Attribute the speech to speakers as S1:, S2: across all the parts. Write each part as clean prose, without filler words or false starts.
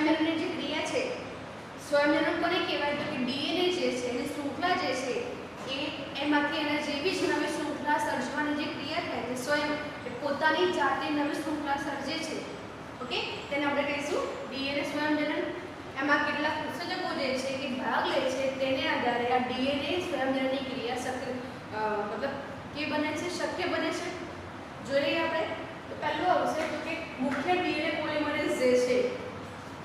S1: સ્વયંજનનની જે ક્રિયા છે, સ્વયંજનન કોને કહેવાય તો કે ડીએનએ જે છે એની શૃંખલા જે છે એ એમાંથી એના જેવી જ નવી શૃંખલા સર્જવાની જે ક્રિયા થાય છે, સ્વયં પોતાની જાતે નવી શૃંખલા સર્જે છે, ઓકે, તેને આપણે કહીશું ડીએનએ સ્વયંજનન. એમાં કેટલાક ઉત્સેચકો જે છે એ ભાગ લે છે, તેને આધારે આ ડીએનએ સ્વયંજનનની ક્રિયા મતલબ કે બને છે, શક્ય બને છે. જોઈએ આપણે તો પહેલું આવશે તો કે મુખ્ય ડીએનએ પોલિમરેઝ જે છે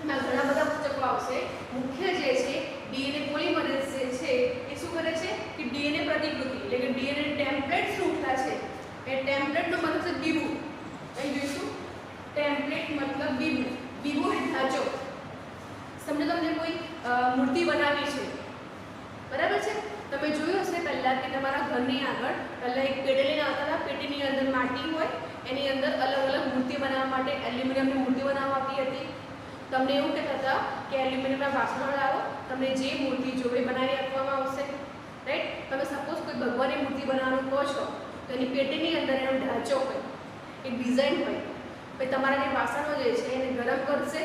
S1: એમાં ઘણા બધા ઉત્સેચકો આવશે. મુખ્ય જે છે ડીએનએ પોલિમરેઝ જે છે એ શું કરે છે કે ડીએનએ પ્રતિકૃતિ એટલે કે ડીએનએ ટેમ્પલેટ શૃંખલા છે એ ટેમ્પલેટનો મતલબ છે બીબુ. અહીં જોઈશું ટેમ્પલેટ મતલબ બીબુ. બીબુ એટલે ઢાંચો. સમજો તમને કોઈ મૂર્તિ બનાવી છે, બરાબર છે, તમે જોયું હશે પહેલાં કે તમારા ઘરની આગળ પહેલાં એક પેટી લઈને આવતા હતા, પેટીની અંદર માટી હોય, એની અંદર અલગ અલગ મૂર્તિ બનાવવા માટે એલ્યુમિનિયમની મૂર્તિ બનાવવા આપી હતી. તમને એવું કહેતા હતા કે એલ્યુમિનિયમના વાસણો લાવો, તમને જે મૂર્તિ જોવે બનાવી આપવામાં આવશે, રાઈટ. તમે સપોઝ કોઈ ભગવાનની મૂર્તિ બનાવવાનું કહો છો તો એની પેટીની અંદર એનો ઢાંચો હોય, એક ડિઝાઇન હોય, પછી તમારા જે વાસણો જે છે એને ગરમ કરશે,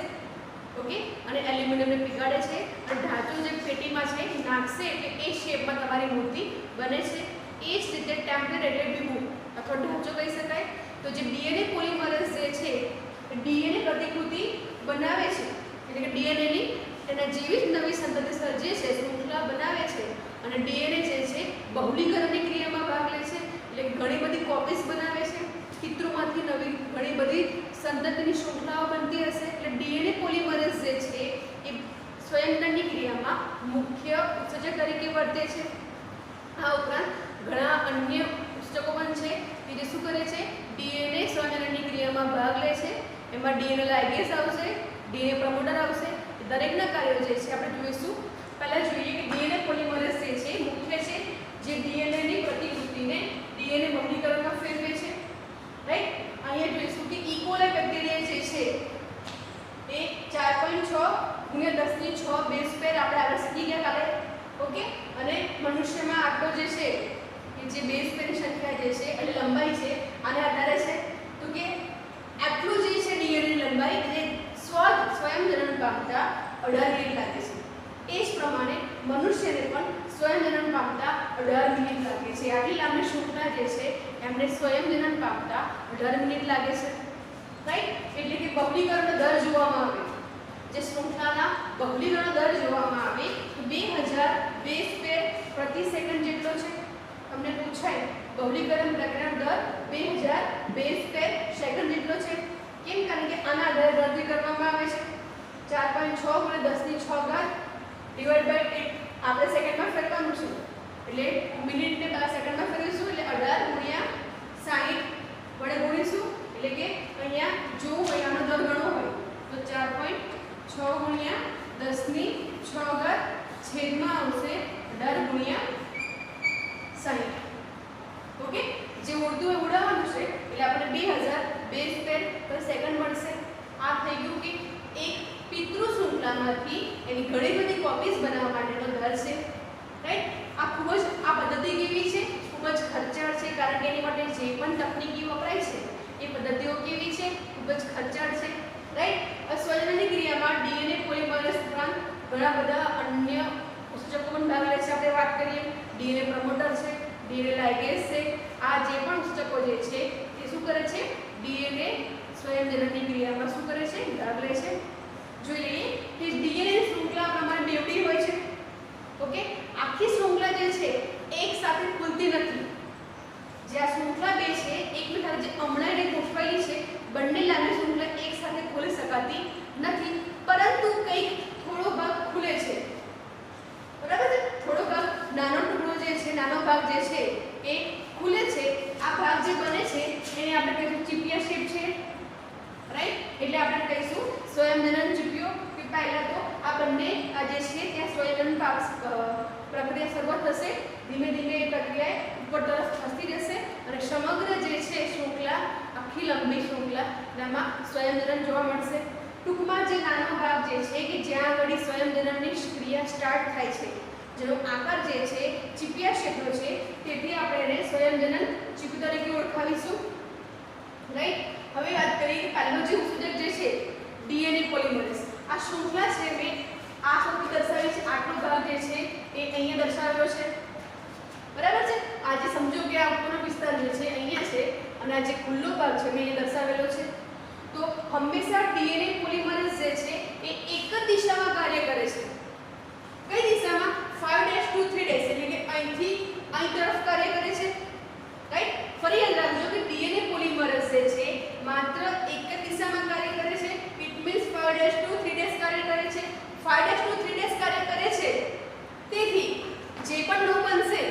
S1: ઓકે, અને એલ્યુમિનિયમને પીગાડે છે અને ઢાંચો જે પેટીમાં છે નાખશે એટલે એ શેપમાં તમારી મૂર્તિ બને છે. એ જ રીતે ટેમ્પલેટ એટલે બીબુ અથવા ઢાંચો કહી શકાય. તો જે ડીએનએ પોલિમરેઝ જે છે એ ડીએનએ પ્રતિકૃતિ બનાવે છે, એટલે કે ડીએનએની એના જેવી જ નવી સંતતિ સર્જે છે, શૃંખલા બનાવે છે અને ડીએનએ જે છે બહુલીકરણની ક્રિયામાં ભાગ લે છે, એટલે ઘણી બધી કોપીઝ બનાવે છે. પિતૃમાંથી નવી ઘણી બધી સંતતિની શૃંખલાઓ બનતી હશે, એટલે ડીએનએ પોલિમરેઝ જે છે એ સ્વયંજનનની ક્રિયામાં મુખ્ય ઉત્સેચક તરીકે વર્તે છે. આ ઉપરાંત ઘણા અન્ય ઉત્સેચકો પણ છે કે જે શું કરે છે, ડીએનએ સ્વયંજનનની ક્રિયામાં ભાગ લે છે. એમાં ડીએનએ લાઇગેઝ આવશે, ડીએનએ પ્રમોટર આવશે. દરેકના કાર્યો જે છે આપણે જોઈશું. પહેલાં જોઈએ કે ડીએનએ પોલિમરેઝ જે છે મુખ્ય છે જે ડીએનએની પ્રતિકૃતિને ડીએનએ બહુલીકરણમાં ફેરવે છે, રાઈટ. અહીંયા જોઈશું કે ઇકોલાઈ બેક્ટેરિયા જે છે એ 4.6 × 10⁶ બેઝ પેર આપણે આગળ શીખી ગયા કાલે, ઓકે. અને મનુષ્યમાં આટલો જે છે કે જે બેઝ પેરની સંખ્યા જે છે એટલે લંબાઈ છે આને આધારે છે તો કે આટલું જે છે ડીએનએની લંબાઈ એટલે સ્વયંજનન પામતા 18 મિનિટ લાગે છે. એ જ પ્રમાણે મનુષ્યને પણ સ્વયંજનન પામતા 18 મિનિટ લાગે છે. આટલી લાંબી શૃંખલા જે છે એમને સ્વયંજનન પામતા 18 મિનિટ લાગે છે, રાઈટ. એટલે કે બહુલીકરણનો દર જોવામાં આવે, જે શૃંખલાના બહુલીકરણનો દર જોવામાં આવે તો 2000 બેઝ પેર પ્રતિ સેકન્ડ જેટલો છે. તમને પૂછાય બહુલીકરણ પ્રક્રિયાનો દર 2000 બેઝ પેર સેકન્ડ જેટલો છે. કેમ? કારણ કે આના આધારે ગણતરી કરવામાં આવે છે. 4.6 × 10⁶ ડિવાઇડ બાય 8 આપણે સેકન્ડમાં ફેરવાનું છે, એટલે મિનિટને 12 સેકન્ડમાં ફેરવીશું એટલે 18 × 60 વડે ગુણીશું, એટલે કે અહીંયા જો આનો દર ગણવો હોય તો 4.6 × 10⁶ છેદમાં આવશે 18 × 60, ઓકે. જે ઉડતું હોય ઉડાવવાનું છે એટલે આપણે 2000 બેઝ પેર પર સેકન્ડ મળશે. આ થઈ ગયું કે એક પિતૃ શૃંખલામાંથી એની ઘણી બધી કોપીઝ બનાવવા માટેનો દર છે, રાઈટ. આ ખૂબ જ આ પદ્ધતિ કેવી છે, ખૂબ જ ખર્ચાળ છે, કારણ કે એની માટે જે પણ તકનીકી વપરાય છે એ પદ્ધતિઓ કેવી છે, ખૂબ જ ખર્ચાળ છે, રાઈટ. સ્વયંજનનની ક્રિયામાં ડીએનએ પોલિમરેઝ ઉપરાંત ઘણા બધા અન્ય ઉત્સેચકો પણ ભાગ લે છે. આપણે વાત કરીએ ડીએનએ પ્રમોટર છે, ડીએનએ લાઇગેઝ છે. આ જે પણ ઉત્સેચકો જે છે એ શું કરે છે, ડીએનએ સ્વયંજનનની ક્રિયામાં શું કરે છે, ભાગ લે છે. જોઈ લઈએ કે ડીએનએ શૃંખલા પ્રમાણે બેવડી હોય છે, ઓકે. આખી શૃંખલા જે છે એક સાથે ખુલતી નથી. જે આ શૃંખલા બે છે એકબીજા જે અમણાઈને ગોઠવાયેલી છે બંને લાંબી શૃંખલા એક સાથે ખોલી શકાતી નથી, પરંતુ કંઈક થોડો ભાગ ખુલે છે, બરાબર છે. થોડો ભાગ નાનો ટુકડો જે છે, નાનો ભાગ જે છે એ ખુલે છે. આ ભાગ જે બને છે એને આપણે કહીશું ચીપિયા શેપ છે, રાઈટ. એટલે આપણે કહીશું સ્વયંજનન ચીપિયો. કે પહેલા તો આ બંને આ જે છે ત્યાં સ્વયંજનન પ્રક્રિયા શરૂઆત થશે, ધીમે ધીમે એ પ્રક્રિયા ઉપર તરફ ખસતી જશે અને સમગ્ર જે છે શૃંખલા આખી લંબી શૃંખલા એમાં સ્વયંજનન જોવા મળશે. ટૂંકમાં જે નાનો ભાગ જે છે કે જ્યાં આગળ સ્વયંજનનની ક્રિયા સ્ટાર્ટ થાય છે, જેનો આકાર જે છે ચીપિયા શેપનો છે, તેથી આપણે એને સ્વયંજનન ચીપિયું તરીકે ઓળખાવીશું, રાઈટ. હવે વાત કરીએ કે પહેલો જે ઉત્સેચક જે છે ડીએનએ પોલિમરેઝ. આ આ શૃંખલા છે મેં આ આકૃતિ દર્શાવી છે, આટલો ભાગ જે છે એ અહીંયા દર્શાવેલો છે, બરાબર છે। આ જે સમજો કે આ ઉપરનો વિસ્તાર જે છે અહીંયા છે અને આ જે ખુલ્લો ભાગ છે મેં અહીંયા દર્શાવેલો છે। તો હંમેશા ડીએનએ પોલિમરેઝ જે છે એ એક જ દિશામાં કાર્ય કરે છે। કઈ દિશામાં? 5' to 3' એટલે કે અહીંથી અહીં તરફ કાર્ય કરે છે, રાઈટ। ફરી યાદ રાખજો કે ડીએનએ પોલિમરેઝ જે છે માત્ર એક જ દિશામાં કાર્ય કરે છે। ઇટ મીન્સ 5' to 3' કાર્ય કરે છે, 5' to 3' કાર્ય કરે છે। તેથી જે પણ નવું બનશે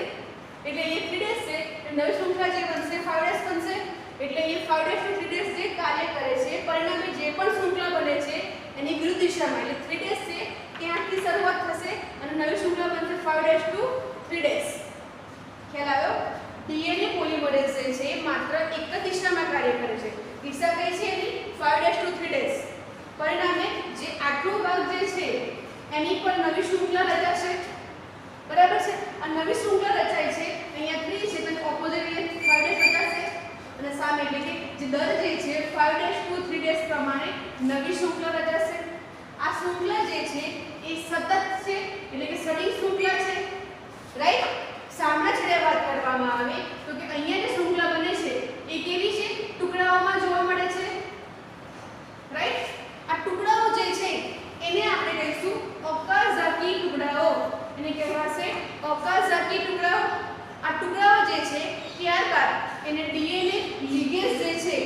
S1: એટલે એ 3' છે, નવી શૃંખલા જે બનશે 5' બનશે, એટલે એ 5' to 3' જે કાર્ય કરે છે પરિણામે જે પણ શૃંખલા બને છે એની વિરુદ્ધ દિશામાં એટલે 3' છે ત્યાંથી શરૂઆત થશે અને નવી શૃંખલા બનશે 5' to 3'। ખ્યાલ આવ્યો? ડીએનએ પોલિમરેઝ જે છે માત્ર એક જ દિશામાં કાર્ય કરે છે। દિશા કઈ છે એની? 5' to 3'। પરિણામે જે આટલો ભાગ જે છે એની પર નવી શૃંખલા રચાશે, બરાબર છે। આ નવી શૃંખલા રચાય છે અહીંયા 3 છે તો ઓપોઝિટ 5' રચાશે અને સામે એટલે કે જે દર જે છે 5' to 3' પ્રમાણે નવી શૃંખલા રચાશે। આ શૃંખલા જે છે એ સતત છે એટલે કે સડિંગ શૃંખલા છે, રાઈટ। સામના છેડે વાત કરવામાં આવે તો કે અહીંયા જે શૃંખલા બને છે એ કેવી છે? ટુકડાઓમાં જોવા મળે છે, રાઈટ। આ ટુકડાઓ જે છે એને આપણે કહીશું ઓકાઝાકી ટુકડાઓ, એને કહેવાશે ઓકાઝાકી ટુકડાઓ। આ ટુકડાઓ જે છે ત્યારબાદ એને ડીએનએ લિગેઝ જે છે,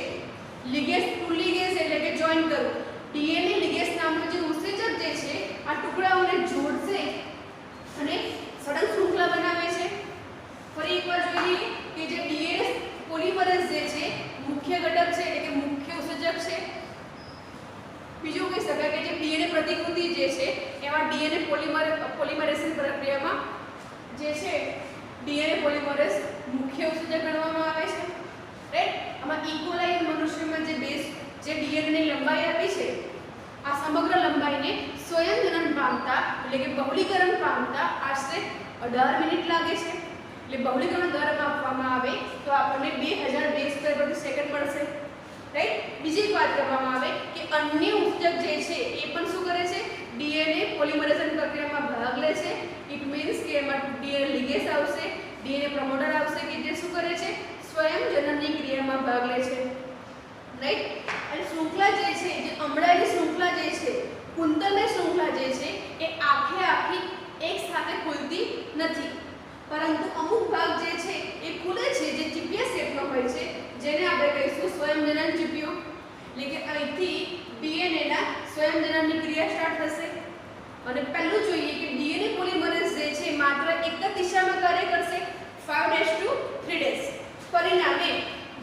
S1: લિગેઝ ટુ લિગેઝ એટલે કે જોઈન કરવું, ડીએનએ લિગેઝ નામનો જે ઉત્સેચક જે છે આ ટુકડાઓને જોડશે અને સળંગ શૃંખલા બનાવે છે। ફરી એકવાર જોઈએ કે જે ડીએનએ પોલિમરેઝ જે છે મુખ્ય ઘટક છે એટલે કે મુખ્ય ઉત્સેચક છે। બીજું કહી શકાય કે જે ડીએનએ પ્રતિકૃતિ જે છે એમાં ડીએનએ પોલિમરેશન પ્રક્રિયામાં જે છે ડીએનએ પોલિમરેઝ મુખ્ય ઉત્સેચક ગણવામાં આવે છે, રાઈટ। આમાં ઇકોલાઈ મનુષ્યમાં જે બેઝ જે ડીએનએ ની લંબાઈ આપી છે આ સમગ્ર લંબાઈને સ્વયંજનન પામતા એટલે કે બહુલીકરણ પામતા આશરે 18 મિનિટ લાગે છે। એટલે બહુલીકરણ દર આપવામાં આવે તો આપણને 2000 બેઝ પેર પ્રતિ સેકન્ડ મળશે, રાઈટ। બીજી એક વાત કરવામાં આવે કે અન્ય ઉત્સેચક જે છે એ પણ શું કરે છે? ડીએનએ પોલિમરેશન પ્રક્રિયામાં ભાગ લે છે। ઇટ મીન્સ કે એમાં ડીએનએ લિગેઝ આવશે, ડીએનએ પ્રમોટર આવશે કે જે શું કરે છે? સ્વયંજનનની ક્રિયામાં ભાગ લે છે, રાઈટ। અને શૃંખલા જે છે જે અમડાની શૃંખલા જે છે, કુંતલની શૃંખલા જે છે એ આખી એક સાથે ખુલતી નથી, પરંતુ અમુક ભાગ જે છે એ ખુલે છે જે ચીપિયા શેપનો હોય છે જેને આપણે કહીશું સ્વયંજનન ચીપિયું। એટલે કે અહીંથી ડીએનએ ના સ્વયંજનનની ક્રિયા સ્ટાર્ટ થશે અને પહેલું જોઈએ કે ડીએનએ પોલિમરેઝ જે છે માત્ર એક જ દિશામાં કાર્ય કરશે 5' to 3'। પરિણામે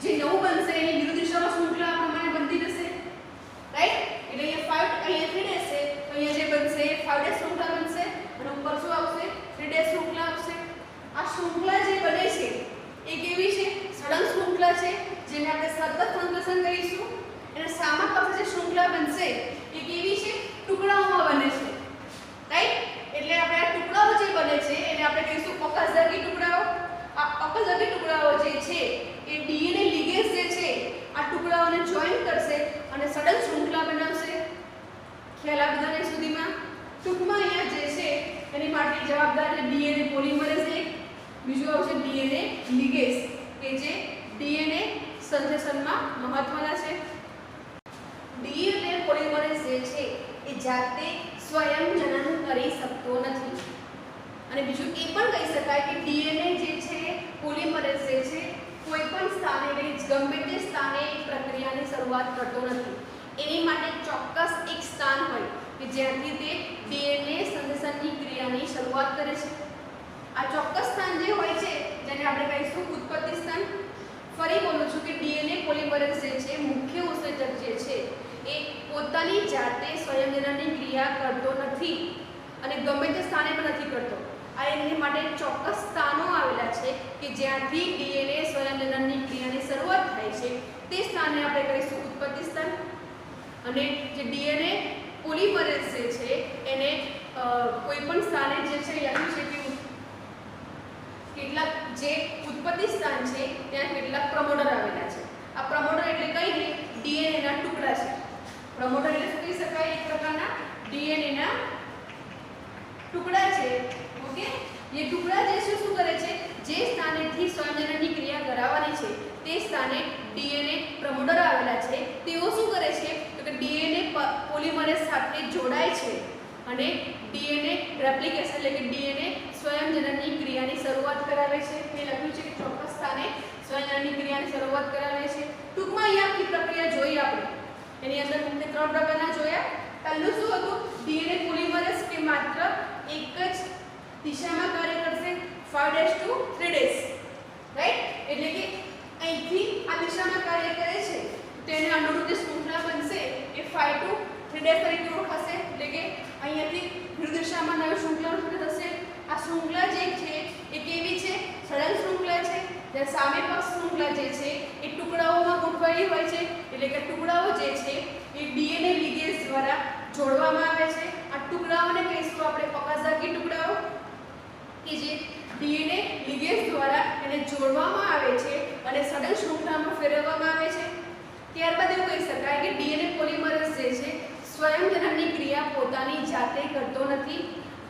S1: જે નવું બનશે એની વિરુદ્ધ દિશામાં શૃંખલા આ પ્રમાણે બનતી જશે, રાઈટ। એટલે અહીંયા 3' છે તો અહીંયા જે બનશે 5' શૃંખલા બનશે અને ઉપર શું આવશે? 3' શૃંખલા આવશે। આ શૃંખલા જે બને છે એ કેવી છે? સળંગ શૃંખલા છે જેને આપણે સતત સંશ્લેષણ કહીશું। અને સામા પાસે જે શૃંખલા બનશે એ કેવી છે? ટુકડાઓમાં બને છે, રાઈટ। એટલે આપણે આ ટુકડાઓ જે બને છે એને આપણે કહીશું ઓકાઝાકી ટુકડાઓ। આ ઓકાઝાકી ટુકડાઓ જે છે એ ડીએનએ લિગેઝ જે છે આ ટુકડાઓને જોઈન કરશે અને સળંગ શૃંખલા બનાવશે। ખ્યાલ આ બધાને સુધીમાં? ટૂંકમાં અહીંયા જે છે એની માટે જવાબદાર છે ડીએનએ પોલિમરેઝ એક, બીજું આવશે ડીએનએ લિગેઝ કે જે ડીએનએ સંશ્લેષણમાં મહત્વના છે। ડીએનએ પોલિમરેઝ જે છે એ જાતે સ્વયંજનન કરી શકતો નથી અને બીજું એ પણ કહી શકાય કે ડીએનએ જે છે પોલિમરેઝ જે છે કોઈ પણ સ્થાને ગમે તે સ્થાને પ્રક્રિયાની શરૂઆત કરતો નથી। એની માટે ચોક્કસ એક સ્થાન હોય કે જ્યાંથી તે ડીએનએ સંશ્લેષણની ક્રિયાની શરૂઆત કરે છે। આ ચોક્કસ સ્થાન જે હોય છે જેને આપણે કહીશું ઉત્પત્તિ સ્થાન। ફરી બોલું છું કે ડીએનએ પોલિમરેઝ જે છે મુખ્ય ઉત્સેચક જે છે એ પોતાની જાતે સ્વયંજનનની ક્રિયા કરતો નથી અને ગમે તે સ્થાને પણ નથી કરતો। આ એની માટે ચોક્કસ સ્થાનો આવેલા છે કે જ્યાંથી ડીએનએ સ્વયંજનનની ક્રિયાની શરૂઆત થાય છે તે સ્થાને આપણે કહીશું ઉત્પત્તિ સ્થાન। અને જે ડીએનએ પોલિમરેઝ જે છે એને કોઈ પણ સ્થાને જે છે લખ્યું છે કે કેટલાક જે ઉત્પત્તિ સ્થાન છે ત્યાં કેટલાક પ્રમોટર આવેલા છે। આ પ્રમોટર એટલે કઈ નહીં? ડીએનએ ના ટુકડા છે। પ્રમોટર એટલે શું કહી શકાય? એક પ્રકારના ટુકડા છે ઓકે ये टुकड़ा जैसे શું કરે છે જે સ્થાનેથી સ્વયંજનનની ક્રિયા કરાવવાની છે તે સ્થાને ડીએનએ પ્રમોટર આવેલા છે તેઓ શું કરે છે તો કે ડીએનએ પોલિમરેઝ સાથે જોડાય છે અને ડીએનએ રેપ્લિકેશન એટલે કે ડીએનએ સ્વયંજનનની ક્રિયાની શરૂઆત કરાવે છે મેં લખ્યું છે કે ચોક્કસ સ્થાને સ્વયંજનનની ક્રિયાની શરૂઆત કરાવે છે ટૂંકમાં અહીંયા આખી પ્રક્રિયા જોઈ આપણે એની અંદર તમને 3 પ્રકારના જોયા પહેલું શું હતું ડીએનએ પોલિમરેઝ કે માત્ર એક જ દિશામાં કાર્ય કરશે 5 days to 3 days રાઈટ એટલે કે અહીંથી આ દિશામાં કાર્ય કરે છે તેને અનુરૂપ જે શૃંખલા બનશે એ 5 to 3 days તરીકે ઓળખાશે એટલે કે અહીંયાથી વિરુદ્ધ દિશામાં નવી શૃંખલાનું સર્જન થશે આ શૃંખલા જે છે એ કેવી છે સળંગ શૃંખલા છે જ્યારે સામે પક્ષ શૃંખલા જે છે એ ટુકડાઓમાં ગોઠવાયેલી હોય છે એટલે કે ટુકડાઓ જે છે એ ડીએનએ લિગેઝ દ્વારા જોડવામાં આવે છે આ ટુકડાઓને કહીશું આપણે ઓકાઝાકી ટુકડાઓ કે જે ડીએનએ લિગેઝ દ્વારા એને જોડવામાં આવે છે અને સળંગ શૃંખલામાં ફેરવવામાં આવે છે ત્યારબાદ એવું કહી શકાય કે ડીએનએ પોલિમરેઝ જે છે સ્વયંજનનની ક્રિયા પોતાની જાતે કરતો નથી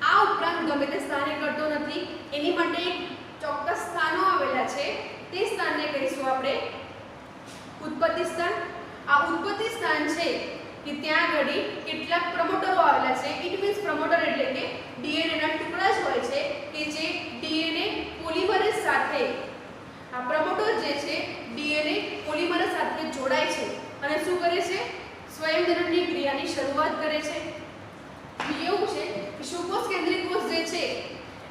S1: આ ઉપરાંત ગમે તે સ્થાને કરતો નથી એની માટે એક ચોક્કસ સ્થાનો આવેલા છે તે સ્થાનને કહીશું આપણે ઉત્પત્તિ સ્થાન આ ઉત્પત્તિ સ્થાન છે કે ત્યાં આગળ કેટલાક પ્રમોટરો આવેલા છે ઇટ મીન્સ પ્રમોટર એટલે કે ડીએનએ ના ટુકડા જ હોય છે કે જે ડીએનએ પોલિમરેઝ સાથે આ પ્રમોટર જે છે ડીએનએ પોલિમરેઝ સાથે જોડાય છે અને શું કરે છે સ્વયંજનનની ક્રિયાની શરૂઆત કરે છે બીજું છે કે સુકોષ કેન્દ્રીય કોષ જે છે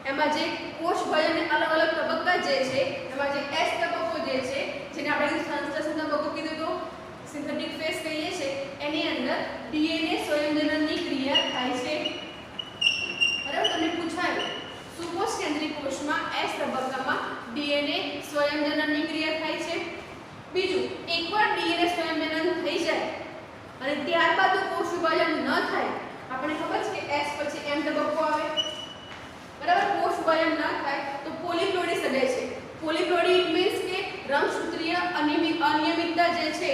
S1: એમાં જે કોષ ભયને અલગ અલગ તબક્કા જે છે એમાં જે એસ તબક્કો જે છે જેને આપણે સંશ્લેષણ તબક્કો કીધું તો સિન્થેટિક ફેઝ કહીએ છીએ એની અંદર ડીએનએ સ્વયંજનનની ક્રિયા થાય છે બરાબર તમને પૂછાયું સુકોષ કેન્દ્રીય કોષમાં એસ તબક્કામાં ડીએનએ સ્વયંજનનની ક્રિયા થાય છે બીજું એકવાર ડીએનએ સ્વયંજનન થઈ જાય અને ત્યારબાદ કોષ વિભાજન ન થાય આપણે ખબર છે કે એસ પછી એમ તબક્કો આવે બરાબર કોષ વિભાજન ન થાય તો પોલિપ્લોઇડી સર્જાય છે પોલિપ્લોઇડી ઇટ મીન્સ કે રંગસૂત્રીય અનિયમિતતા જે છે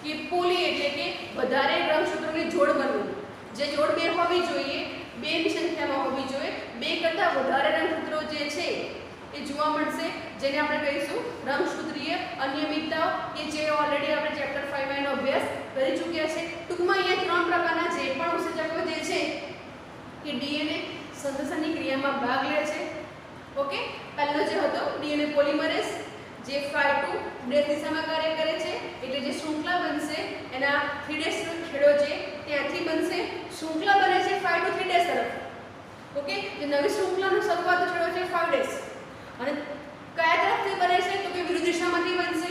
S1: કે પોલી એટલે કે વધારે રંગસૂત્રોની જોડ બનવું જે જોડ બે હોવી જોઈએ બેની સંખ્યામાં હોવી જોઈએ બે કરતાં વધારે રંગસૂત્રો જે છે એ જોવા મળશે જેને આપણે કહીશું રંગસૂત્રીય અનિયમિતતાઓ કે જે ઓલરેડી આપણે ચેપ્ટર 5 નો અભ્યાસ કરી ચૂક્યા છે ટૂંકમાં અહીંયા 3 પ્રકારના જે પણ ઉત્સેચકો જે છે કે ડીએનએ સંશ્લેષણની ક્રિયામાં ભાગ લે છે ઓકે પહેલો જે હતો ડીએનએ પોલિમરેઝ જે 5 to 3 days દિશામાં કાર્ય કરે છે એટલે જે શૃંખલા બનશે એના 3 days નો છેડો છે ત્યાંથી બનશે શૃંખલા બને છે 5 to 3 days તરફ ઓકે જે નવી શૃંખલાનો શરૂઆતનો છેડો છે 5 days અને કયા તરફથી બને છે તો કે વિરુદ્ધ દિશામાંથી બનશે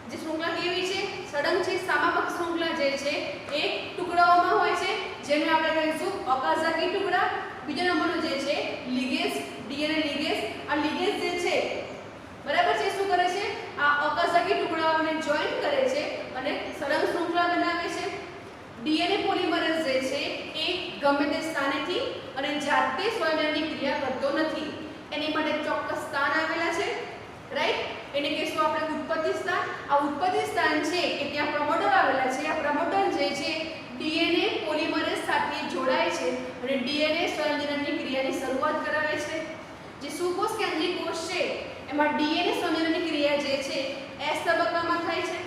S1: જે શૃંખલા કેવી છે સળંગ છે સામાપક શૃંખલા જે છે એ ટુકડાઓમાં હોય છે જેને આપણે કહીશું ઓકાઝાકી ટુકડા બીજો નંબરનો જે છે લિગેઝ ડીએનએ લિગેઝ આ લિગેઝ જે છે બરાબર છે શું કરે છે આ ઓકાઝાકી ટુકડાઓને જોઈન કરે છે અને સળંગ શૃંખલા બનાવે છે ડીએનએ પોલિમરેઝ જે છે એ ગમે તે સ્થાનેથી અને જાતે સ્વયંજનનની ક્રિયા કરતો નથી એની માટે ચોક્કસ સ્થાન આવેલા છે રાઈટ એને કહીશું આપણે ઉત્પત્તિ સ્થાન આ ઉત્પત્તિ સ્થાન છે કે ત્યાં પ્રમોટર આવેલા છે આ પ્રમોટર જે છે ડીએનએ પોલિમરેઝ સાથે જોડાય છે અને ડીએનએ સ્વયંજનનની ક્રિયાની શરૂઆત કરાવે છે જે સુકોષ કેન્દ્રીય કોષ છે એમાં ડીએનએ સ્વયંજનનની ક્રિયા જે છે એસ તબક્કામાં થાય છે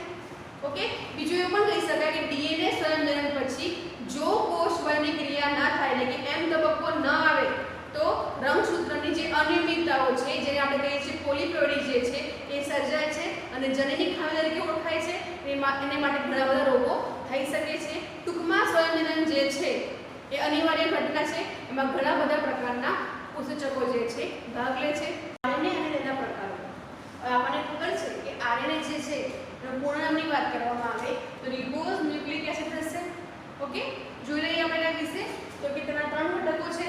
S1: ઓકે બીજું એ પણ કહી શકાય કે ડીએનએ સ્વયંજનન પછી જો કોષ વયની ક્રિયા ના થાય એટલે કે એમ તબક્કો ન આવે તો રંગસૂત્રની જે અનિયમિતતાઓ છે જેને આપણે કહીએ છીએ પોલિપ્લોઇડી જે છે એ સર્જાય છે અને જનની ખામી તરીકે ઓળખાય છે એને માટે ઘણા બધા રોગો થઈ શકે છે ટૂંકમાં સ્વયંજનન જે છે એ અનિવાર્ય ઘટના છે એમાં ઘણા બધા પ્રકારના ઉત્સેચકો જે છે ભાગ લે છે આરએનએ અને તેના પ્રકારો આપણને ખબર છે કે આરએનએ જે છે એનું પૂર્ણ નામની વાત કરવામાં આવે તો રિબોઝ ન્યુક્લિક એસિડ થશે ઓકે જોઈ લઈએ આપણે એના વિશે તો કે તેના 3 ઘટકો છે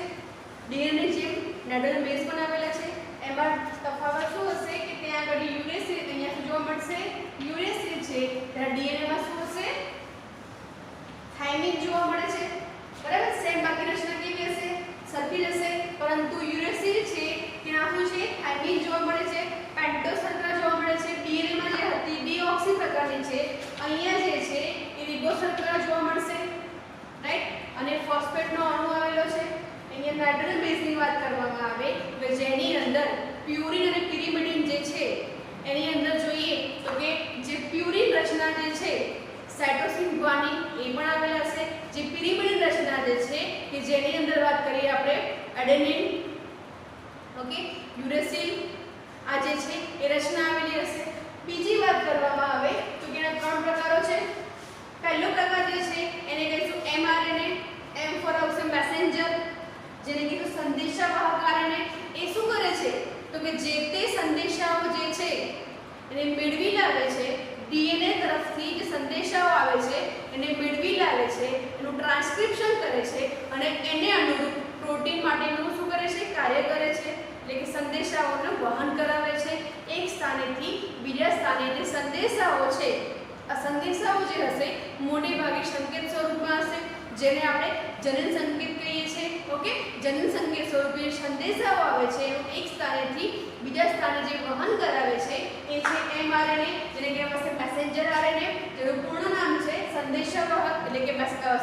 S1: ડીએનએ જેમ નાઇટ્રોજન બેઝ બનાવેલા છે એમાં તફાવત શું હશે કે ત્યાં આગળ યુરેસિલ અહીંયા જોવા મળશે યુરેસિલ છે ત્યાં ડીએનએ માં શું હશે થાઇમિન જોવા મળે છે બરાબર સેમ બાકી રચના કેવી હશે સરખી જશે પરંતુ યુરેસિલ છે ત્યાં શું છે થાઇમિન જોવા મળે છે પેન્ટોઝ શર્કરા જોવા મળે છે ડીએનએ માં જે હતી ડીઓક્સી પ્રકારની છે અહીંયા જે છે એ રિબોઝ શર્કરા જોવા મળશે રાઈટ અને ફોસ્ફેટનો અણુ આવેલો છે અહીંયા નાઇટ્રોજન બેઝની વાત કરવામાં આવે તો જેની અંદર પ્યુરિન અને પિરિમિડિન જે છે એની અંદર જોઈએ તો કે જે પ્યુરિન રચના જે છે સાઇટોસિન ગ્વાનિન એ પણ આવેલા છે, જે પિરિમિડિન રચના જે છે કે જેની અંદર વાત કરીએ આપણે એડેનિન, ઓકે, યુરેસિલ આ જે છે એ રચના આવેલી હશે. બીજી વાત કરવામાં આવે તો કે એના ત્રણ પ્રકારો છે. પહેલો પ્રકાર જે છે એને કહીશું mRNA, M ફોર આવશે મેસેન્જર, જેને કહીશું સંદેશાવાહક RNA. એ શું કરે છે તો કે જે તે સંદેશાઓ જે છે એને મેળવી લાવે છે, DNA તરફથી જે સંદેશાઓ આવે છે એને મેળવી લાવે છે, એનું ટ્રાન્સક્રિપ્શન કરે છે અને એને અનુરૂપ પ્રોટીન માટેનું શું કરે છે, કાર્ય કરે છે. એટલે કે સંદેશાઓને વહન કરાવે છે એક સ્થાનેથી બીજા સ્થાને. જે સંદેશાઓ છે આ સંદેશાઓ જે હશે મોટે ભાગે સંકેત સ્વરૂપમાં હશે, જેને આપણે જનન સંકેત કહીએ છીએ. ઓકે, જનન સંકેત સ્વરૂપે જે સંદેશાઓ આવે છે એનું એક સ્થાનેથી બીજા સ્થાને જે વહન કરાવે છે એ છે mRNA, જેને કહેવાશે મેસેન્જર RNA, જેનું પૂર્ણ નામ છે સંદેશાવાહક, એટલે કે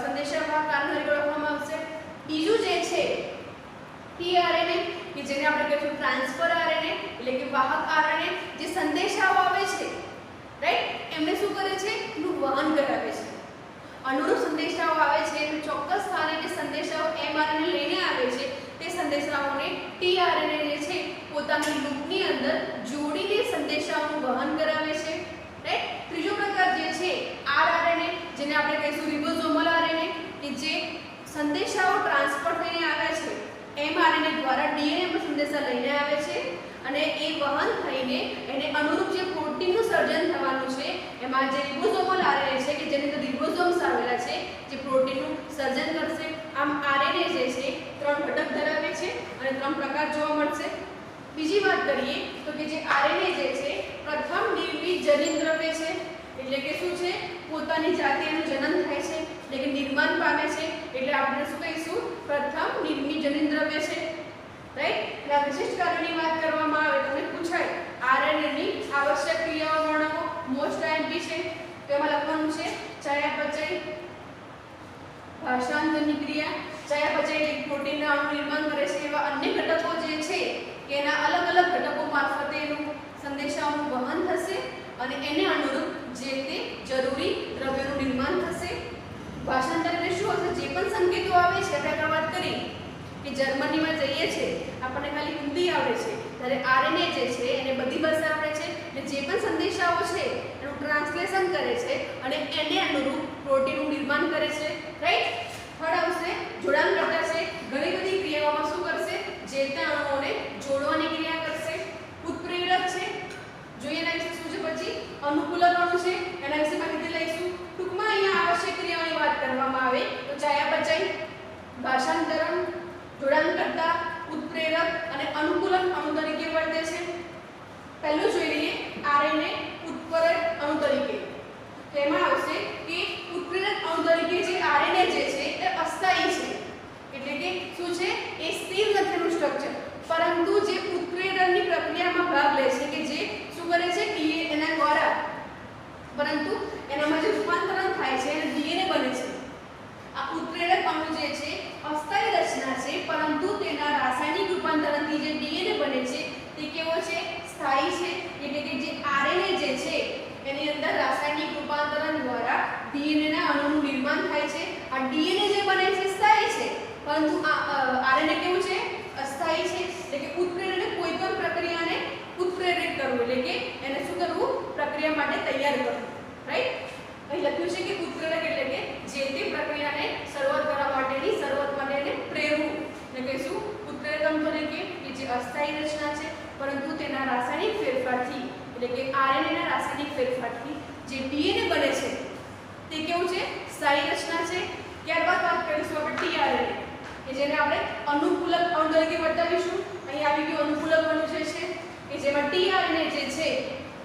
S1: સંદેશાવાહક RNA તરીકે ઓળખવામાં આવશે. બીજું જે છે tRNA કે જેને આપણે કહીશું ટ્રાન્સફર RNA, એટલે કે વાહક RNA. જે સંદેશાઓ આવે છે રાઈટ એમને શું કરે છે, એનું વહન કરાવે છે. અનુરૂપ સંદેશાઓ આવે છે અને ચોક્કસ સ્થાને જે સંદેશાઓ mRNA લઈને આવે છે તે સંદેશાઓને tRNA જે છે પોતાની લૂપની અંદર જોડીને સંદેશાઓનું વહન કરાવે છે રાઈટ. ત્રીજો પ્રકાર જે છે rRNA, જેને આપણે કહીશું રિબોઝોમલ RNA, કે જે સંદેશાઓ ટ્રાન્સફર થઈને આવે છે mRNA દ્વારા DNA પર સંદેશા લઈને આવે છે અને એ વહન થઈને એને અનુરૂપ જે પ્રોટીનનું સર્જન થવાનું છે એમાં જે રિબોઝોમલ RNA છે કે જેની અંદર રિબોઝોમ્સ આવેલા છે જે પ્રોટીનનું સર્જન કરશે. આમ RNA જે છે ત્રણ ઘટક ધરાવે છે અને ત્રણ પ્રકાર જોવા મળશે. બીજી વાત કરીએ તો કે જે RNA જે છે પ્રથમ નિર્મિત જનીન દ્રવ્ય છે, એટલે કે શું છે, પોતાની જાતે એનું જનન થાય છે, એટલે કે નિર્માણ પામે છે, એટલે આપણે શું કહીશું, પ્રથમ નિર્મિત જનીન દ્રવ્ય છે રાઈટ. એટલે આ વિશિષ્ટ કાર્યોની વાત કરવામાં આવે તમને પૂછાય RNA ની આવશ્યક ક્રિયાઓ વર્ણવો. મોસ્ટ આઈએમપી છે તો એમાં લખવાનું છે ચયાપચય, ભાષાંતરની ક્રિયા. ચયાપચય એટલે પ્રોટીનના અણુ નિર્માણ કરે છે એવા અન્ય ઘટકો જે છે કે એના અલગ અલગ ઘટકો મારફતે એનું સંદેશાઓનું વહન થશે અને એને અનુરૂપ જે તે જરૂરી દ્રવ્યોનું નિર્માણ થશે. ભાષાંતર એટલે શું હશે, જે પણ સંકેતો આવે છે આપણે વાત કરી કે જર્મનીમાં જઈએ છે આપણને ખાલી હિન્દી આવડે છે, ત્યારે RNA જે છે એને બધી ભાષા આવડે છે અને જે પણ સંદેશાઓ છે એનું ટ્રાન્સલેશન કરે છે અને એને અનુરૂપ પ્રોટીનનું નિર્માણ કરે છે રાઈટ. થર્ડ આવશે જોડાણકર્તા છે. ઘણી બધી ક્રિયાઓમાં શું કરશે, જે તે અણુઓને જોડવાની ક્રિયા કરશે. ઉત્પ્રેરક છે, જોઈએ એના વિશે શું છે. પછી અનુકૂલક અણુ છે, એના વિશે માહિતી લઈશું. ટૂંકમાં અહીંયા આવશ્યક ક્રિયાઓની વાત કરવામાં આવે તો ચયાપચય, ભાષાંતરણ, જોડાણકર્તા, ઉત્પ્રેરક અને અનુકૂલક અણુ તરીકે વર્તે છે. પહેલું જોઈ લઈએ RNA ઉત્પ્રેરક અણુ તરીકે. તેમાં આવશે કે ઉત્પ્રેરક અણુ તરીકે જે RNA જે છે એ અસ્થાયી છે, એટલે કે શું છે, એ સ્થિર નથી એનું સ્ટ્રક્ચર, પરંતુ જે ઉત્પ્રેરણની પ્રક્રિયામાં ભાગ લે છે કે જે શું કરે છે DNA દ્વારા, પરંતુ એનામાં જે રૂપાંતરણ થાય છે અને DNA બને છે. આ ઉત્પ્રેરક અણુ જે છે અસ્થાયી રચના છે, પરંતુ તેના રાસાયણિક રૂપાંતરણથી જે DNA બને છે તે કેવો છે, સ્થાયી છે. એટલે કે જે RNA જે છે એની અંદર રાસાયણિક રૂપાંતરણ દ્વારા DNA ના અણુનું નિર્માણ થાય છે. આ DNA જે બને છે સ્થાયી છે, પરંતુ આ RNA કેવું છે, અસ્થાયી છે. એટલે કે ઉત્પ્રેરણને કોઈ પણ પ્રક્રિયાને ઉત્પ્રેરિત કરવું, એટલે કે એને શું કરવું, પ્રક્રિયા માટે તૈયાર કરવું રાઈટ. અહીં લખ્યું છે કે ઉત્પ્રેરક એટલે કે જે તે પ્રક્રિયાને શરૂઆત કરવા માટેની શરૂઆત માટે એને પ્રેરવું, એટલે કે શું, ઉત્પ્રેરક અણુ તરીકે કે જે અસ્થાયી રચના છે, પરંતુ તેના રાસાયણિક ફેરફારથી, એટલે કે RNA ના રાસાયણિક ફેરફારથી જે DNA બને છે તે કેવું છે, સ્થાયી રચના છે. ત્યારબાદ વાત કરીશું આપણે tRNA કે જેને આપણે અનુકૂલક અણુ તરીકે બતાવીશું. અહીં આવી ગયું અનુકૂલક અણુ જે છે કે જેમાં tRNA જે છે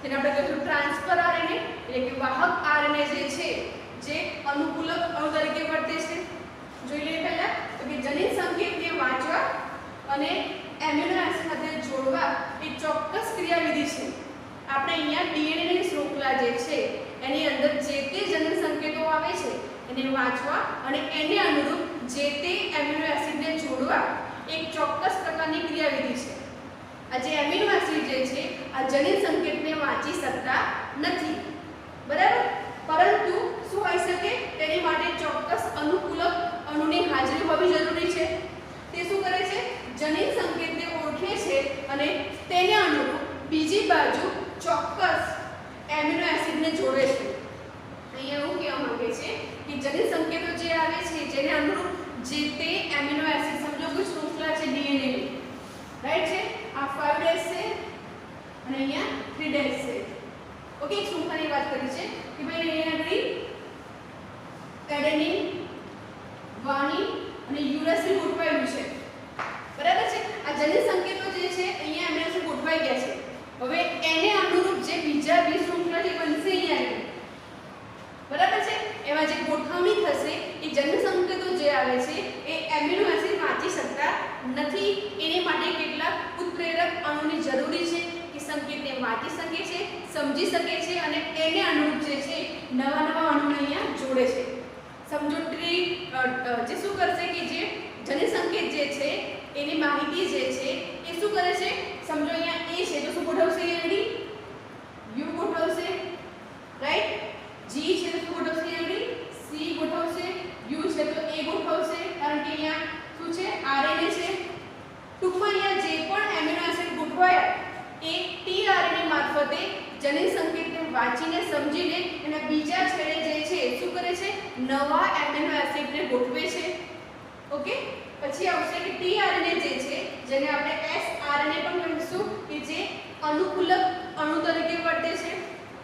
S1: તેને આપણે કહીશું ટ્રાન્સફર RNA, એટલે કે વાહક RNA જે છે જે અનુકૂલક અણુ તરીકે વર્તે છે. જોઈ લઈએ પહેલા તો કે જનીન સંકેતને વાંચવા અને એમિનો એસિડ સાથે જોડવા એ ચોક્કસ ક્રિયાવિધિ છે. આપણે અહીંયા DNA ની શૃંખલા જે છે એની અંદર જે તે જનન સંકેતો આવે છે એને વાંચવા અને એને અનુરૂપ જે તે એમિનો એસિડને જોડવા એક ચોક્કસ પ્રકારની ક્રિયાવિધિ છે. આ જે એમિનો એસિડ જે છે આ જનીન સંકેતને વાંચી શકતા નથી, બરાબર. પરંતુ શું હોઈ શકે, તેની માટે ચોક્કસ અનુકૂલક અણુની હાજરી હોવી જરૂરી છે. તે શું કરે છે, જનીન સંકેતને ઓળખે છે અને તેને અનુરૂપ બીજી બાજુ ચોક્કસ એમિનો એસિડને જોડે છે. અહીંયા એવું કહેવા માંગે છે કે જનીન સંકેતો જે આવે છે જેને અનુરૂપ જે તે એમિનો એસિડ, સમજો કે શૃંખલા છે ડીએનએ ની, રાઈટ છે. આ 5 ડેશ છે અને અહીંયા 3 ડેશ છે. ઓકે, શૃંખલાની વાત કરી છે કે ભાઈ અહીંયા આગળ એડેનિન, ગ્વાનિન અને યુરેસિલ ગોઠવાયેલું છે, બરાબર છે. આ જનીન સંકેતો જે છે અહીંયા એમિનો એસિડ ગોઠવાઈ ગયા છે. હવે એને અનુરૂપ જે બીજા બે શૃંખલા જે બનશે અહીંયા, બરાબર છે, એમાં જે ગોઠવણી થશે એ જનીન સંકેતો જે આવે છે એ એમિનો એસિડ વાંચી શકતા નથી. એની માટે કેટલાક ઉત્પ્રેરક અણુની જરૂરી છે કે સંકેતને વાંચી શકે છે, સમજી શકે છે અને એને અનુરૂપ જે છે નવા નવા અણુને અહીંયા જોડે છે. સમજો ટ્રી જે શું કરશે કે જે જનીન સંકેત જે છે એની માહિતી જે છે એ શું કરે છે, સમજો અહીંયા એ છે તો શું ગોઠવશે, એડી યુ ગોઠવશે, રાઈટ. જી છે તો શું ગોઠવશે, એડી સી ગોઠવશે, યુ છે તો એ ગોઠવશે, કારણ કે અહીંયા શું છે આરએનએ છે. ટૂંકમાં અહીંયા જે પણ એમિનો એસિડ ગોઠવાયા એ ટીઆરએનએ મારફતે જનીન સંકેતને વાંચીને સમજીને એના બીજા છેડે જે છે શું કરે છે, નવા એમિનો એસિડને ગોઠવે છે. ઓકે, પછી આવશે કે ટીઆરએનએ જે છે જેને આપણે એસઆરએનએ પણ કહીશું કે જે અનુકૂલક અણુ તરીકે વર્તે છે.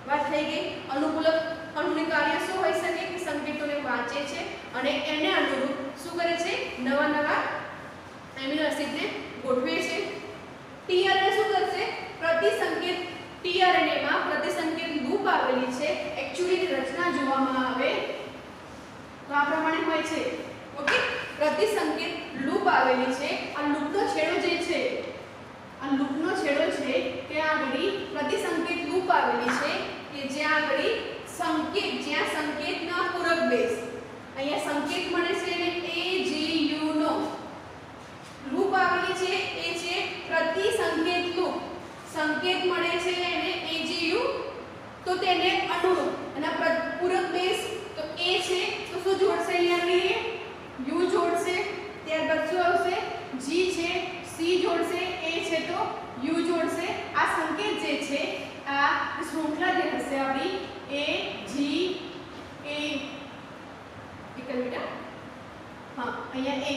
S1: વાત થઈ ગઈ. અનુકૂલક અણુનું કાર્ય શું હોઈ શકે કે સંકેતોને વાંચે છે અને એને અનુરૂપ શું કરે છે, નવા નવા એમિનો એસિડને ગોઠવે છે. ટીઆરએનએ શું કરશે, પ્રતિસંકેત, ટીઆરએનએ માં પ્રતિસંકેત લૂપ આવેલી છે. એક્ચ્યુઅલી રચના જોવામાં આવે તો આ પ્રમાણે હોય છે. ઓકે, પ્રતિસંકેત લૂપ આવેલી છે. આ લૂપનો છેડો જે છે, આ લૂપનો છેડો છે ત્યાં આગળ પ્રતિસંકેત લૂપ આવેલી છે કે જ્યાં આગળ સંકેત, જ્યાં સંકેતના પૂરક બેઝ, અહીંયા સંકેત મળે છે એને AGU નો લૂપ આવેલી છે એ છે પ્રતિસંકેત લૂપ. સંકેત મળે છે એને AGU, તો તેને અનુરૂપ અને પૂરક બેઝ તો A છે તો શું જોડશે, અહીંયા U જોડશે, ત્યારબાદ શું આવશે, G છે, C જોડશે, A છે તો U જોડશે. આ સંકેત જે છે આ શૃંખલા જે હશે આપણી A G A એકલ બેટા, હા અહીંયા A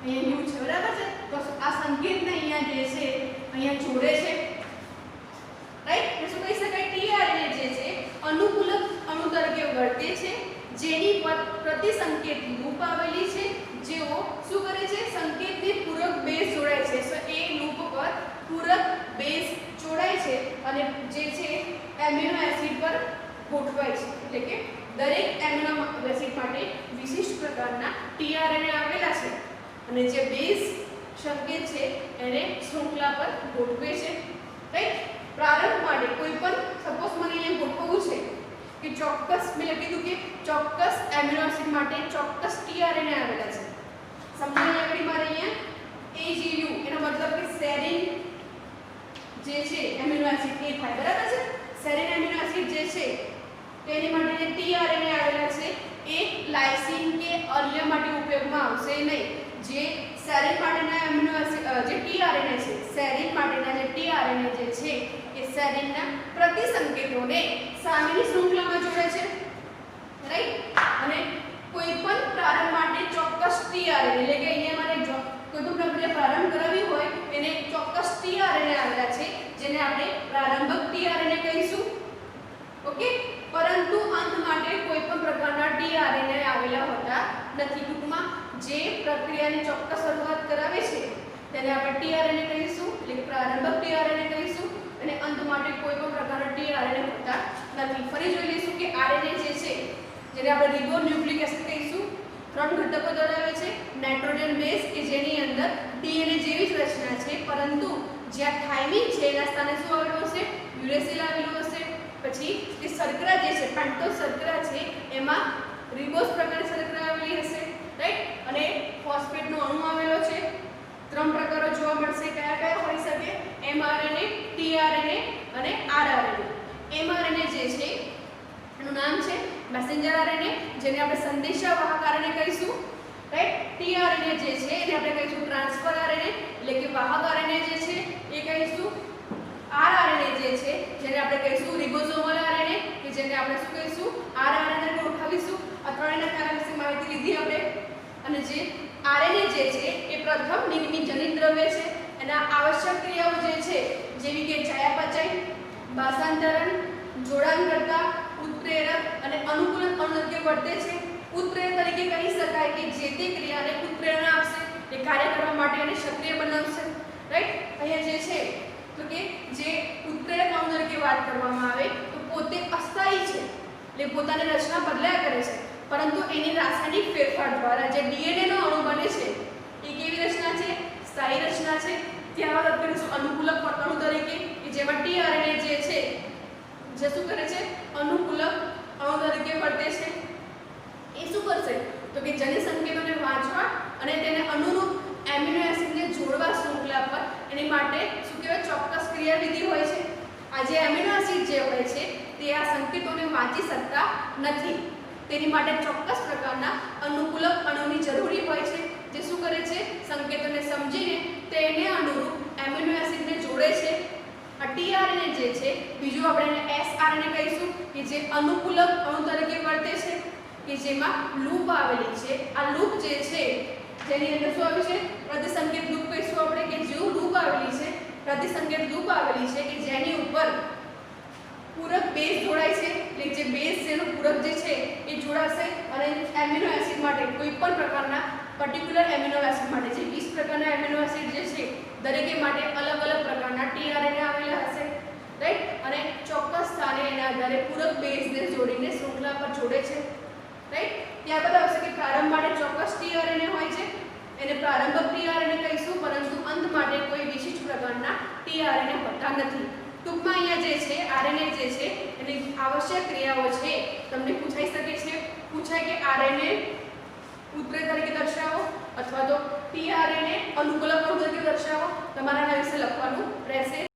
S1: અહીંયા U છે, બરાબર છે. તો આ સંકેતને અહીંયા જે છે અહીંયા જોડે છે, રાઈટ. એટલે શું કહી શકાય, ટીઆરએનએ જે છે અનુકૂલક અણુ તરીકે વર્તે છે જેની પર પ્રતિસંકેત લૂપ આવેલી છે. જેઓ શું કરે છે, સંકેતની પૂરક બેઝ જોડાય છે. સો એ લૂપ પર પૂરક બેઝ જોડાય છે અને જે છે એમિનો એસિડ પર ગોઠવાય છે. એટલે કે દરેક એમિનો એસિડ માટે વિશિષ્ટ પ્રકારના ટીઆરએનએ આવેલા છે અને જે બેઝ સંકેત છે એને શૃંખલા પર ગોઠવે છે, રાઈટ. પ્રારંભ માટે કોઈ પણ સપોઝ મને અહીંયા ગોઠવવું છે કે ચોક્કસ, મેં કીધું કે ચોક્કસ એમિનો એસિડ માટે ચોક્કસ ટીઆરએનએ આવેલા છે. સમજો અહીંયા મારે અહીંયા AGU એનો મતલબ કે સેરીન જે છે એમિનો એસિડ એ થાય, બરાબર છે. સેરીન એમિનો એસિડ જે છે તેની માટે જે ટીઆરએનએ આવેલા છે એ લાઇસિન કે અન્ય માટે ઉપયોગમાં આવશે નહીં. જે સેરીન માટેના એમિનો એસિડ જે ટીઆરએનએ છે, સેરીન માટેના જે ટીઆરએનએ જે છે એ સેરીનના પ્રતિસંકેતોને સામેની શૃંખલામાં જોડે છે, રાઈટ. અને કોઈ પણ પ્રારંભ માટે ચોક્કસ ટીઆરએનએ, એટલે કે અહીંયા મારે કોઈ પણ પ્રક્રિયા પ્રારંભ કરાવી હોય એને ચોક્કસ ટીઆરએનએ આવેલા છે જેને આપણે પ્રારંભક ટીઆરએનએ કહીશું. ઓકે, પરંતુ અંત માટે કોઈ પણ પ્રકારના ટીઆરએનએ આવેલા હોતા નથી. ટૂંકમાં જે પ્રક્રિયાની ચોક્કસ શરૂઆત કરાવે છે તેને આપણે ટીઆરએનએ કહીશું, એટલે કે પ્રારંભક ટીઆરએનએ કહીશું અને અંત માટે કોઈ પણ પ્રકારના ટીઆરએનએ હોતા નથી. ફરી જોઈ લઈશું કે આરએનએ જે છે જેને આપણે રિબો ન્યુક્લિક એસિડ કહીશું, 3 ઘટકો ધરાવે છે. નાઇટ્રોજન બેઝ કે જેની અંદર ડીએનએ જેવી જ રચના છે, પરંતુ જ્યાં થાઇમિન છે એના સ્થાને શું આવેલું હશે, યુરેસિલ આવેલું હશે. પછી જે શર્કરા જે છે, પેન્ટોઝ શર્કરા છે એમાં રિબોઝ પ્રકારની શર્કરા આવેલી હશે, રાઈટ. અને ફોસ્ફેટનો અણુ આવેલો છે જોવા મળશે કયા કયા હોઈ શકે mRNA, tRNA અને rRNA. mRNA જે છે એનું નામ છે મેસેન્જર આરએનએ, જેને આપણે સંદેશાવાહક આરએનએ કહીશું, રાઈટ. tRNA જે છે એને આપણે કહીશું ટ્રાન્સફર આરએનએ એટલે કે વાહક આરએનએ જે છે એ કહીશું. rRNA જે છે જેને આપણે કહીશું રિબોઝોમલ આરએનએ કે જેને આપણે શું કહીશું rRNA ને ઓળખાવીશું. આ ત્રણેયના કાર્ય વિશે માહિતી લીધી આપણે. અને જે આરએનએ જે છે એ પ્રથમ નિર્મિત જનિત દ્રવ્ય છે. એના આવશ્યક ક્રિયાઓ જે છે જેવી કે ચયાપચય, ભાષાંતરણ, જોડાણકર્તા, ઉત્પ્રેરક અને અનુકૂલન અણુ તરીકે વર્તે છે. ઉત્પ્રેરક તરીકે કહી શકાય કે જે તે ક્રિયાને ઉત્પ્રેરણા આપશે, એ કાર્ય કરવા માટે એને સક્રિય બનાવશે, રાઈટ. અહીંયા જે છે તો કે જે ઉત્પ્રેરક અણુ તરીકે વાત કરવામાં આવે તો પોતે અસ્થાયી છે એટલે પોતાની રચના બદલાયા કરે છે, પરંતુ એની રાસાયણિક ફેરફાર દ્વારા જે ડીએનએ નો અણુ બને છે એ કેવી રચના છે સ્થાયી રચના છે. ત્યારબાદ આપણે કરીશું અનુકૂલક અણુ તરીકે કે જેમાં tRNA જે છે જે શું કરે છે અનુકૂલક અણુ તરીકે વર્તે છે. એ શું કરશે તો કે જનિત સંકેતોને વાંચવા અને તેને અનુરૂપ એમિનો એસિડને જોડવા શૃંખલા પર એની માટે શું કહેવાય ચોક્કસ ક્રિયાવિધિ હોય છે. આ જે એમિનો એસિડ જે હોય છે તે આ સંકેતોને વાંચી શકતા નથી. તેની માટે ચોક્કસ પ્રકારના અનુકૂલક અણુની જરૂરી હોય છે જે શું કરે છે સંકેતોને સમજીને તેને અનુરૂપ એમિનો એસિડને જોડે છે. આ tRNA જે છે બીજું આપણે એને sRNA કહીશું કે જે અનુકૂલક અણુ તરીકે વર્તે છે કે જેમાં લૂપ આવેલી છે. આ લૂપ જે છે જેની અંદર શું આવ્યું છે પ્રતિસંકેત લૂપ કહીશું આપણે કે જે લૂપ આવેલી છે પ્રતિસંકેત લૂપ આવેલી છે કે જેની ઉપર પૂરક બેઝ જોડાય છે એટલે જે બેઝ છે એનો પૂરક જે છે એ જોડાશે અને એમિનો એસિડ માટે કોઈ પણ પ્રકારના પર્ટિક્યુલર એમિનો એસિડ માટે જે 20 પ્રકારના એમિનો એસિડ જે છે દરેકે માટે અલગ અલગ પ્રકારના tRNA આવેલા હશે, રાઈટ. અને ચોક્કસ સ્થાને એના આધારે પૂરક બેઝને જોડીને શૃંખલા પર જોડે છે, રાઈટ. ત્યારબાદ આવશે કે પ્રારંભ માટે ચોક્કસ tRNA હોય છે એને પ્રારંભક tRNA કહીશું, પરંતુ અંત માટે કોઈ વિશિષ્ટ પ્રકારના tRNA હોતા નથી. ટૂંકમાં અહીંયા જે છે આરએનએ જે છે એની આવશ્યક ક્રિયાઓ છે તમને પૂછાઈ શકે છે. પૂછાય કે આરએનએ ઉત્પ્રેરક તરીકે દર્શાવો અથવા તો tRNA અનુકૂલક અણુ તરીકે દર્શાવો. તમારે આના વિશે લખવાનું રહેશે.